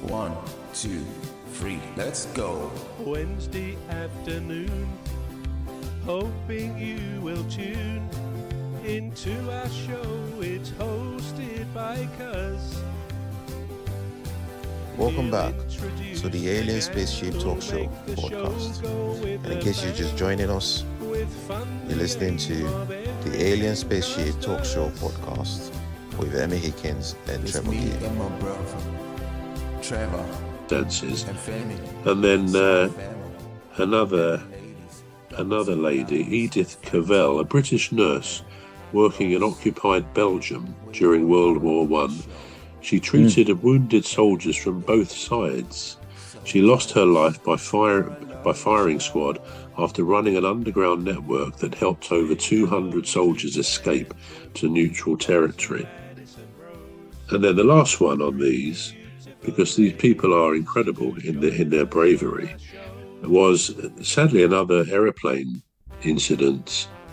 1, 2, 3, let's go. Wednesday afternoon, hoping you will tune into our show. It's hosted by Cuz. Welcome back to the Alien Spaceship Talkshow podcast. And in case you're just joining us, you're listening to the Alien Spaceship Talkshow podcast with Emmy Hikins and It's Trevor me Gear. and my brother, Trevor, Dances, and family. and then another lady, Edith Cavell, a British nurse working in occupied Belgium during World War One. She treated wounded soldiers from both sides. She lost her life by firing squad after running an underground network that helped over 200 soldiers escape to neutral territory. And then the last one on these, because these people are incredible in their bravery, was sadly another aeroplane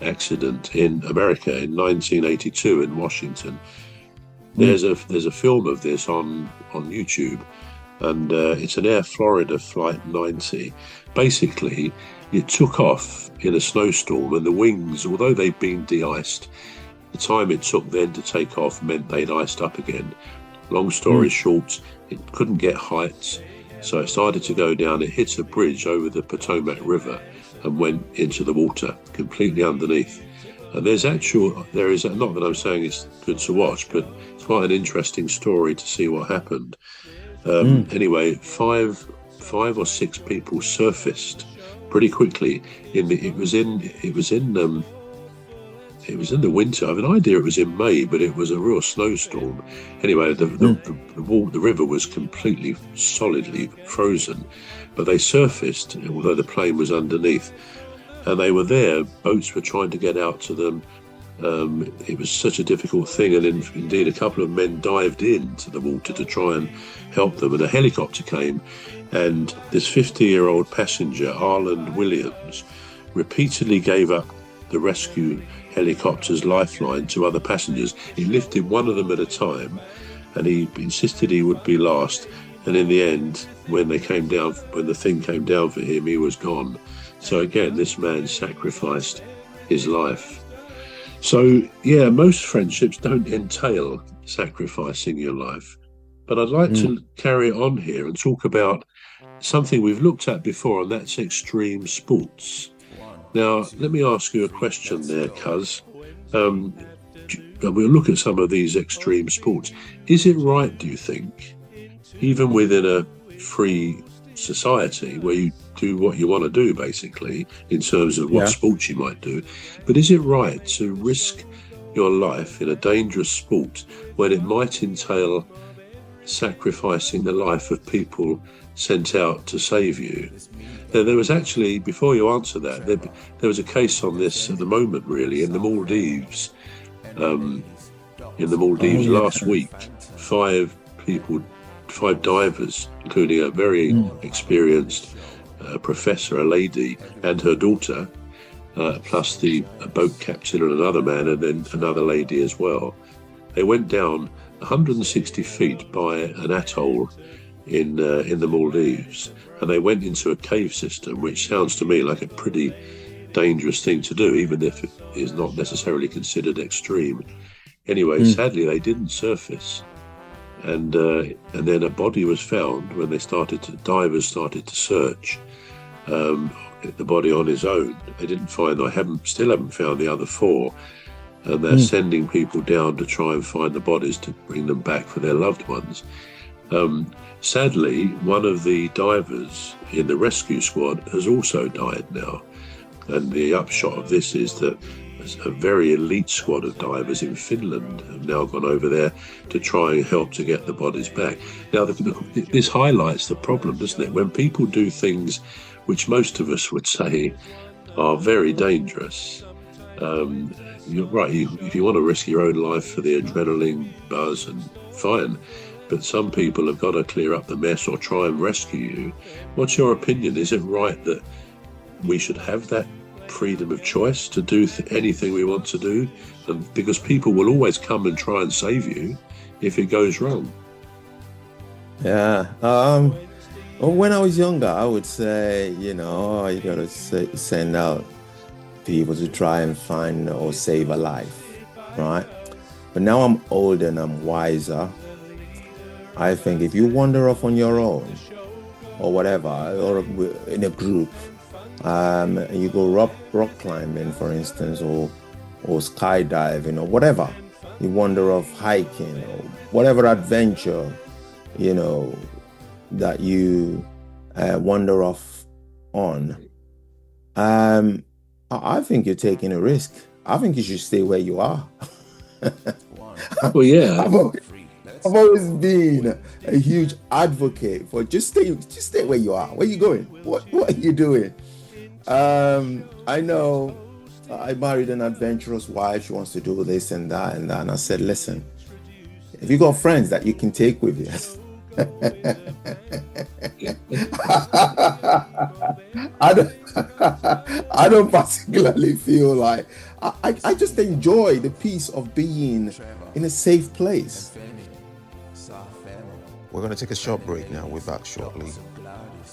accident in America in 1982 in Washington. There's a film of this on YouTube, and it's an Air Florida Flight 90. Basically, it took off in a snowstorm, and the wings, although they'd been de-iced, the time it took then to take off meant they'd iced up again. Long story short, it couldn't get heights, so it started to go down. It hit a bridge over the Potomac River and went into the water, completely underneath. And there is not that I'm saying it's good to watch, but it's quite an interesting story to see what happened. Anyway, five or six people surfaced pretty quickly. It was in the winter. I have an idea it was in May, but it was a real snowstorm. Anyway, the river was completely solidly frozen, but they surfaced, although the plane was underneath. And they were there, boats were trying to get out to them. It was such a difficult thing, and indeed a couple of men dived into the water to try and help them, and a helicopter came, and this 50-year-old passenger, Arland Williams, repeatedly gave up the rescue helicopter's lifeline to other passengers. He lifted one of them at a time, and he insisted he would be last, and in the end, when the thing came down for him, he was gone. So again, this man sacrificed his life. So yeah, most friendships don't entail sacrificing your life. But I'd like to carry on here and talk about something we've looked at before, and that's extreme sports. Now, let me ask you a question there, Cuz. And we'll look at some of these extreme sports. Is it right, do you think, even within a free society where you do what you want to do, basically, in terms of what sports you might do, but is it right to risk your life in a dangerous sport when it might entail sacrificing the life of people sent out to save you? There was actually, before you answer that, there was a case on this at the moment, really, in the Maldives. Last week, five divers, including a very experienced professor, a lady, and her daughter, plus a boat captain and another man, and then another lady as well. They went down 160 feet by an atoll in the Maldives, and they went into a cave system, which sounds to me like a pretty dangerous thing to do, even if it is not necessarily considered extreme. Anyway, sadly, they didn't surface. And then a body was found when divers started to search the body on his own. They still haven't found the other four, and they're sending people down to try and find the bodies to bring them back for their loved ones. Sadly, one of the divers in the rescue squad has also died now, and the upshot of this is that a very elite squad of divers in Finland have now gone over there to try and help to get the bodies back. Now, this highlights the problem, doesn't it? When people do things which most of us would say are very dangerous. You're right, if you want to risk your own life for the adrenaline buzz, and fine, but some people have got to clear up the mess or try and rescue you. What's your opinion? Is it right that we should have that freedom of choice to do anything we want to do? And because people will always come and try and save you if it goes wrong. Yeah. Well, when I was younger, I would say, you gotta send out people to try and find or save a life, right? But now I'm older and I'm wiser. I think if you wander off on your own or whatever, or in a group, and you go rock climbing, for instance, or skydiving or whatever, you wander off hiking or whatever adventure, you know, that you wander off on. I think you're taking a risk. I think you should stay where you are. Well, yeah. I've always been a huge advocate for just stay where you are. Where you going? What are you doing? I know I married an adventurous wife. She wants to do this and that and that. And I said, listen, if you got friends that you can take with you, I don't particularly feel like I just enjoy the peace of being in a safe place. We're going to take a short break now. We're back shortly.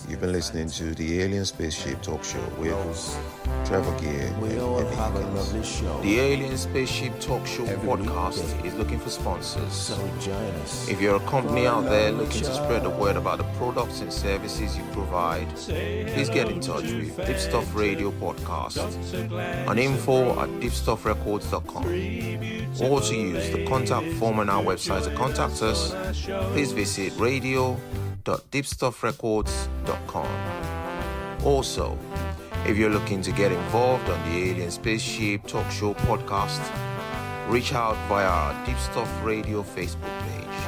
You've been listening to the Alien Spaceship Talk Show with Trevor Gear and Emmy Hikins. The Alien Spaceship Talk Show podcast is looking for sponsors. If you're a company out there looking to spread the word about the products and services you provide, please get in touch with Deepstuff Radio Podcast on info@deepstuffrecords.com, or to use the contact form on our website to contact us. Please visit radio.deepstuffrecords.com. Also, if you're looking to get involved on the Alien Spaceship Talk Show podcast, reach out via our Deepstuff Radio Facebook page.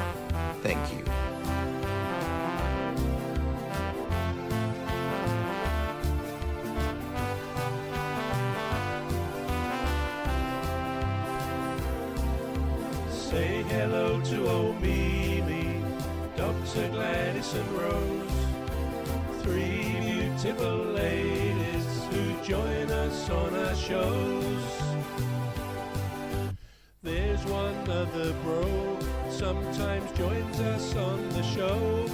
Thank you. Say hello to old Mimi, Dr. Gladys and Rose, three beautiful ladies who join us on our shows. There's one other bro, sometimes joins us on the show.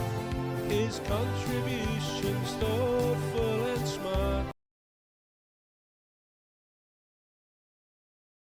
His contribution's thoughtful and smart.